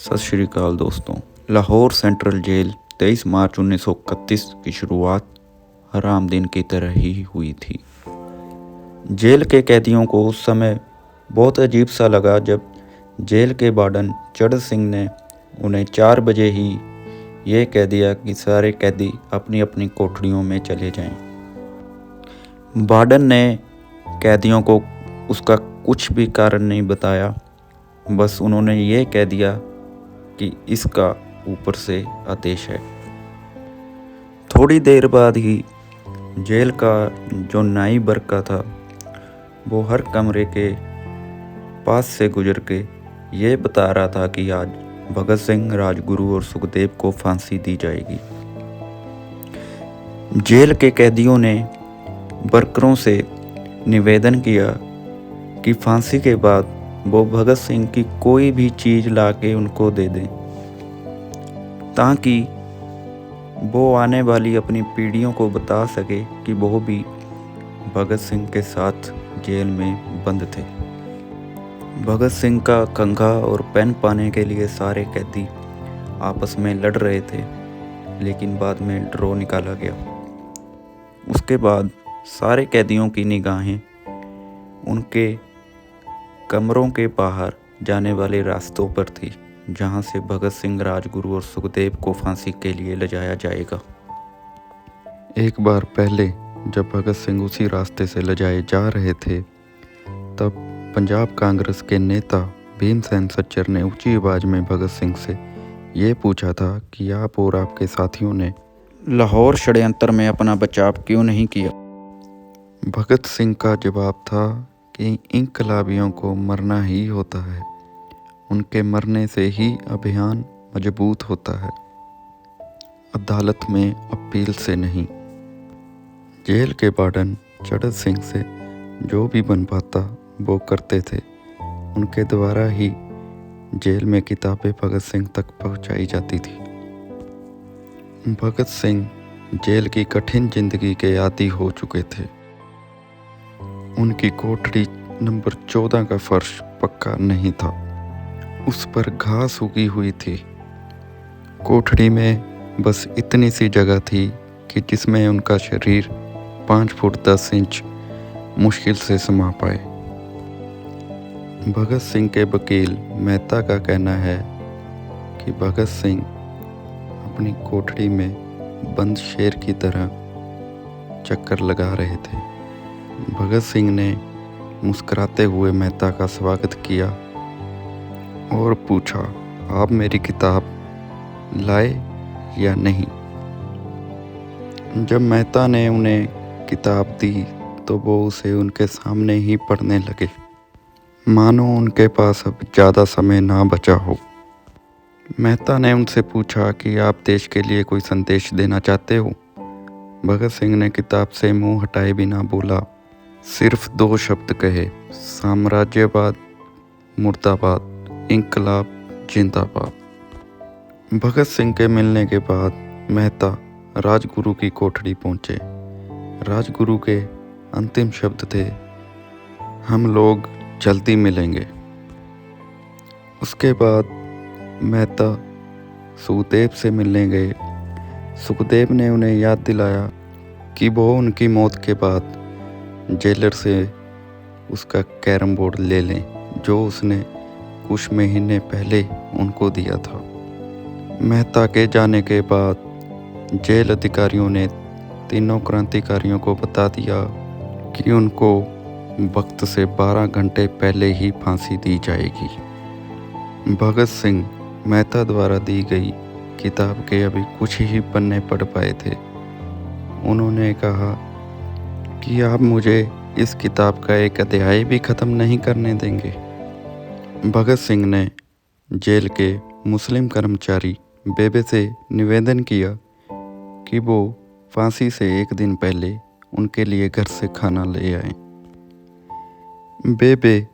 सत श्री अकाल दोस्तों। लाहौर सेंट्रल जेल 23 मार्च 1931 की शुरुआत हराम दिन की तरह ही हुई थी। जेल के कैदियों को उस समय बहुत अजीब सा लगा जब जेल के वार्डन चढ़ सिंह ने उन्हें 4 बजे ही ये कह दिया कि सारे कैदी अपनी अपनी कोठरियों में चले जाएं। वार्डन ने कैदियों को उसका कुछ भी कारण नहीं बताया, बस उन्होंने ये कह दिया कि इसका ऊपर से आदेश है। थोड़ी देर बाद ही जेल का जो नाई बरका था वो हर कमरे के पास से गुजर के ये बता रहा था कि आज भगत सिंह, राजगुरु और सुखदेव को फांसी दी जाएगी। जेल के कैदियों ने वर्करों से निवेदन किया कि फांसी के बाद वो भगत सिंह की कोई भी चीज़ ला के उनको दे दें ताकि वो आने वाली अपनी पीढ़ियों को बता सके कि वो भी भगत सिंह के साथ जेल में बंद थे। भगत सिंह का कंघा और पेन पाने के लिए सारे कैदी आपस में लड़ रहे थे, लेकिन बाद में ड्रॉ निकाला गया। उसके बाद सारे कैदियों की निगाहें उनके कमरों के बाहर जाने वाले रास्तों पर थी, जहां से भगत सिंह, राजगुरु और सुखदेव को फांसी के लिए ले जाया जाएगा। एक बार पहले जब भगत सिंह उसी रास्ते से ले जाए जा रहे थे, तब पंजाब कांग्रेस के नेता भीमसेन सच्चर ने ऊंची आवाज में भगत सिंह से ये पूछा था कि आप और आपके साथियों ने लाहौर षड्यंत्र में अपना बचाव क्यों नहीं किया। भगत सिंह का जवाब था कि इंकलाबियों को मरना ही होता है, उनके मरने से ही अभियान मजबूत होता है, अदालत में अपील से नहीं। जेल के वार्डन चढ़ सिंह से जो भी बन पाता वो करते थे। उनके द्वारा ही जेल में किताबें भगत सिंह तक पहुंचाई जाती थी। भगत सिंह जेल की कठिन जिंदगी के आदी हो चुके थे। उनकी कोठरी नंबर 14 का फर्श पक्का नहीं था, उस पर घास उगी हुई थी। कोठरी में बस इतनी सी जगह थी कि जिसमें उनका शरीर 5 फुट 10 इंच मुश्किल से समा पाए। भगत सिंह के वकील मेहता का कहना है कि भगत सिंह अपनी कोठरी में बंद शेर की तरह चक्कर लगा रहे थे। भगत सिंह ने मुस्कुराते हुए मेहता का स्वागत किया और पूछा, आप मेरी किताब लाए या नहीं। जब मेहता ने उन्हें किताब दी तो वो उसे उनके सामने ही पढ़ने लगे, मानो उनके पास अब ज़्यादा समय ना बचा हो। मेहता ने उनसे पूछा कि आप देश के लिए कोई संदेश देना चाहते हो। भगत सिंह ने किताब से मुंह हटाए बिना बोला, सिर्फ 2 शब्द कहे, साम्राज्यवाद मुर्दाबाद, इंकलाब जिंदाबाद। भगत सिंह के मिलने के बाद मेहता राजगुरु की कोठरी पहुंचे। राजगुरु के अंतिम शब्द थे, हम लोग जल्दी मिलेंगे। उसके बाद मेहता सुखदेव से मिलने गए। सुखदेव ने उन्हें याद दिलाया कि वो उनकी मौत के बाद जेलर से उसका कैरम बोर्ड ले लें जो उसने कुछ महीने पहले उनको दिया था। मेहता के जाने के बाद जेल अधिकारियों ने तीनों क्रांतिकारियों को बता दिया कि उनको वक्त से 12 घंटे पहले ही फांसी दी जाएगी। भगत सिंह मेहता द्वारा दी गई किताब के अभी कुछ ही पन्ने पढ़ पाए थे। उन्होंने कहा कि आप मुझे इस किताब का एक अध्याय भी ख़त्म नहीं करने देंगे। भगत सिंह ने जेल के मुस्लिम कर्मचारी बेबे से निवेदन किया कि वो फांसी से 1 दिन पहले उनके लिए घर से खाना ले आए। बेबे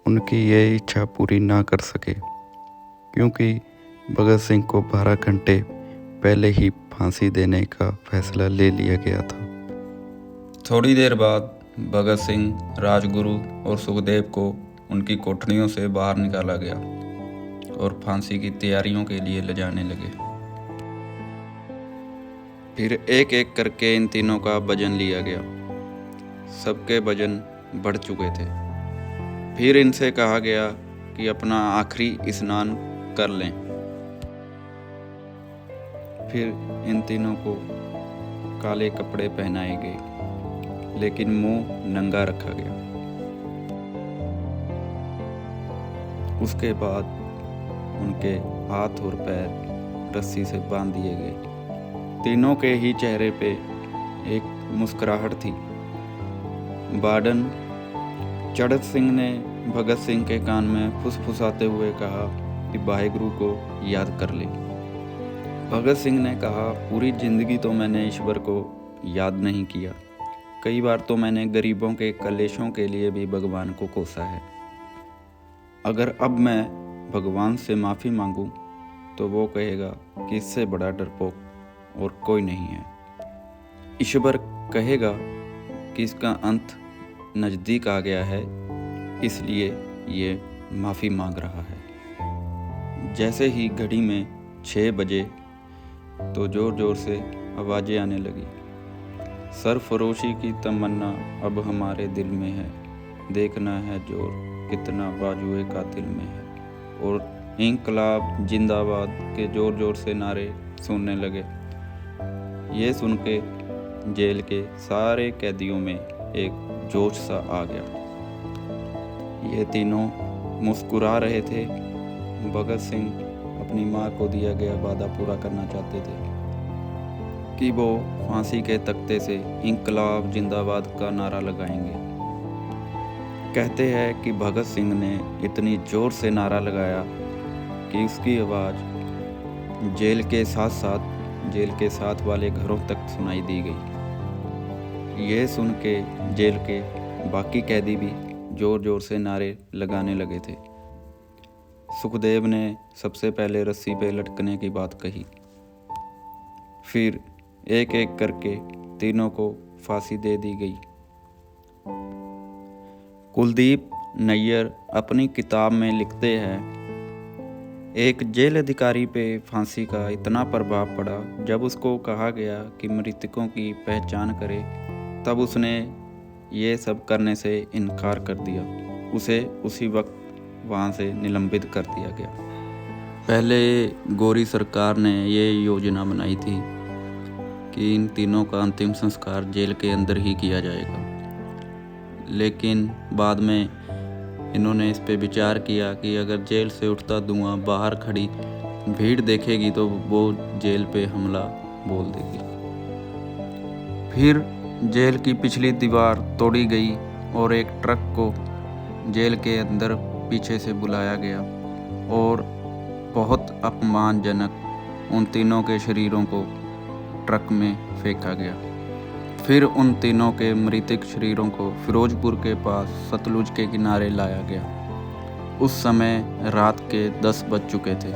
उनकी ये इच्छा पूरी ना कर सके क्योंकि भगत सिंह को 12 घंटे पहले ही फांसी देने का फैसला ले लिया गया था। थोड़ी देर बाद भगत सिंह, राजगुरु और सुखदेव को उनकी कोठरियों से बाहर निकाला गया और फांसी की तैयारियों के लिए ले जाने लगे। फिर एक एक करके इन तीनों का वजन लिया गया। सबके वजन बढ़ चुके थे। फिर इनसे कहा गया कि अपना आखिरी स्नान कर लें। फिर इन तीनों को काले कपड़े पहनाए गए, लेकिन मुंह नंगा रखा गया। उसके बाद उनके हाथ और पैर रस्सी से बांध दिए गए। तीनों के ही चेहरे पे एक मुस्कुराहट थी। वार्डन चढ़त सिंह ने भगत सिंह के कान में फुसफुसाते हुए कहा कि वाहेगुरु को याद कर ले। भगत सिंह ने कहा, पूरी जिंदगी तो मैंने ईश्वर को याद नहीं किया। कई बार तो मैंने गरीबों के कलेशों के लिए भी भगवान को कोसा है। अगर अब मैं भगवान से माफ़ी मांगूं तो वो कहेगा कि इससे बड़ा डरपोक और कोई नहीं है। ईश्वर कहेगा कि इसका अंत नज़दीक आ गया है, इसलिए ये माफ़ी मांग रहा है। जैसे ही घड़ी में 6 बजे तो ज़ोर ज़ोर से आवाज़ें आने लगी। सरफरोशी की तमन्ना अब हमारे दिल में है, देखना है जोर कितना बाजुए कातिल में है। और इंकलाब जिंदाबाद के ज़ोर ज़ोर से नारे सुनने लगे। ये सुन के जेल के सारे कैदियों में एक जोश सा आ गया। ये तीनों मुस्कुरा रहे थे। भगत सिंह अपनी माँ को दिया गया वादा पूरा करना चाहते थे कि वो फांसी के तख्ते से इंकलाब जिंदाबाद का नारा लगाएंगे। कहते हैं कि भगत सिंह ने इतनी ज़ोर से नारा लगाया कि उसकी आवाज़ जेल के साथ वाले घरों तक सुनाई दी गई। ये सुन के जेल के बाकी कैदी भी ज़ोर ज़ोर से नारे लगाने लगे थे। सुखदेव ने सबसे पहले रस्सी पे लटकने की बात कही। फिर एक एक करके तीनों को फांसी दे दी गई। कुलदीप नैयर अपनी किताब में लिखते हैं, एक जेल अधिकारी पे फांसी का इतना प्रभाव पड़ा, जब उसको कहा गया कि मृतकों की पहचान करे तब उसने ये सब करने से इनकार कर दिया। उसे उसी वक्त वहाँ से निलंबित कर दिया गया। पहले गौरी सरकार ने ये योजना बनाई थी कि इन तीनों का अंतिम संस्कार जेल के अंदर ही किया जाएगा, लेकिन बाद में इन्होंने इस पे विचार किया कि अगर जेल से उठता धुआं बाहर खड़ी भीड़ देखेगी तो वो जेल पे हमला बोल देगी। फिर जेल की पिछली दीवार तोड़ी गई और एक ट्रक को जेल के अंदर पीछे से बुलाया गया और बहुत अपमानजनक उन तीनों के शरीरों को ट्रक में फेंका गया। फिर उन तीनों के मृतक शरीरों को फिरोजपुर के पास सतलुज के किनारे लाया गया। उस समय रात के 10 बज चुके थे।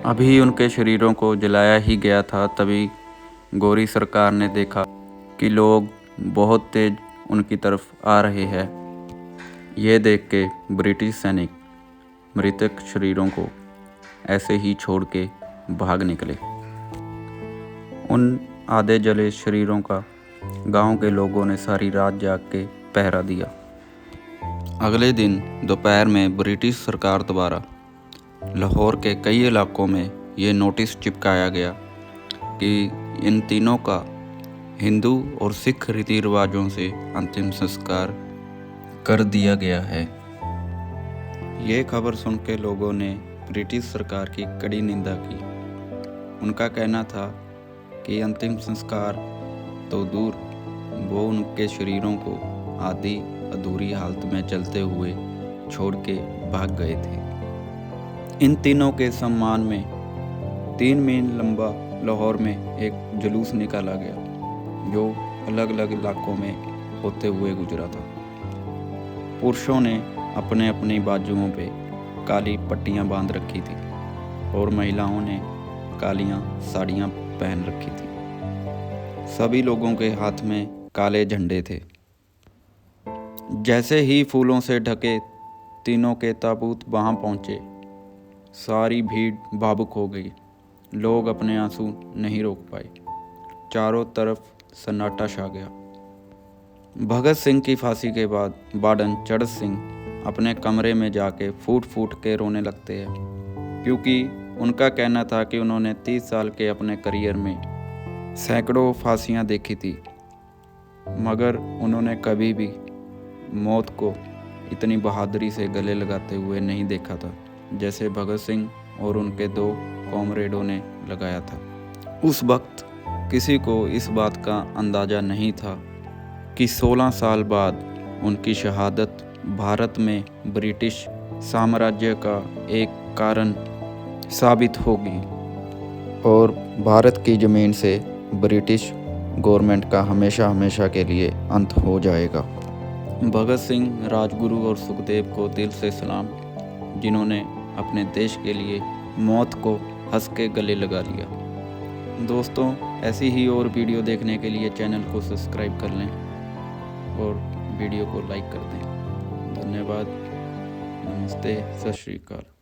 अभी उनके शरीरों को जलाया ही गया था, तभी गौरी सरकार ने देखा कि लोग बहुत तेज उनकी तरफ आ रहे हैं। ये देख के ब्रिटिश सैनिक मृतक शरीरों को ऐसे ही छोड़ के भाग निकले। उन आधे जले शरीरों का गांव के लोगों ने सारी रात जाग के पहरा दिया। अगले दिन दोपहर में ब्रिटिश सरकार द्वारा लाहौर के कई इलाकों में ये नोटिस चिपकाया गया कि इन तीनों का हिंदू और सिख रीति रिवाजों से अंतिम संस्कार कर दिया गया है। ये खबर सुन के लोगों ने ब्रिटिश सरकार की कड़ी निंदा की। उनका कहना था कि अंतिम संस्कार तो दूर, वो उनके शरीरों को आधी अधूरी हालत में चलते हुए छोड़ के भाग गए थे। इन तीनों के सम्मान में 3 मील लंबा लाहौर में एक जुलूस निकाला गया, जो अलग अलग इलाकों में होते हुए गुजरा था। पुरुषों ने अपने अपनी बाजुओं पे काली पट्टियां बांध रखी थी और महिलाओं ने कालियां साड़ियां पहन रखी थी। सभी लोगों के हाथ में काले झंडे थे। जैसे ही फूलों से ढके तीनों के ताबूत वहां पहुंचे, सारी भीड़ भावुक हो गई। लोग अपने आंसू नहीं रोक पाए। चारों तरफ सन्नाटा छा गया। भगत सिंह की फांसी के बाद बाडन चढ़ सिंह अपने कमरे में जाके फूट फूट के रोने लगते हैं, क्योंकि उनका कहना था कि उन्होंने 30 साल के अपने करियर में सैकड़ों फांसियां देखी थी, मगर उन्होंने कभी भी मौत को इतनी बहादुरी से गले लगाते हुए नहीं देखा था जैसे भगत सिंह और उनके 2 कॉमरेडों ने लगाया था। उस वक्त किसी को इस बात का अंदाज़ा नहीं था कि 16 साल बाद उनकी शहादत भारत में ब्रिटिश साम्राज्य का एक कारण साबित होगी और भारत की ज़मीन से ब्रिटिश गवर्नमेंट का हमेशा हमेशा के लिए अंत हो जाएगा। भगत सिंह, राजगुरु और सुखदेव को दिल से सलाम, जिन्होंने अपने देश के लिए मौत को हंस के गले लगा लिया। दोस्तों, ऐसी ही और वीडियो देखने के लिए चैनल को सब्सक्राइब कर लें और वीडियो को लाइक कर दें। धन्यवाद। नमस्ते, सत श्री अकाल।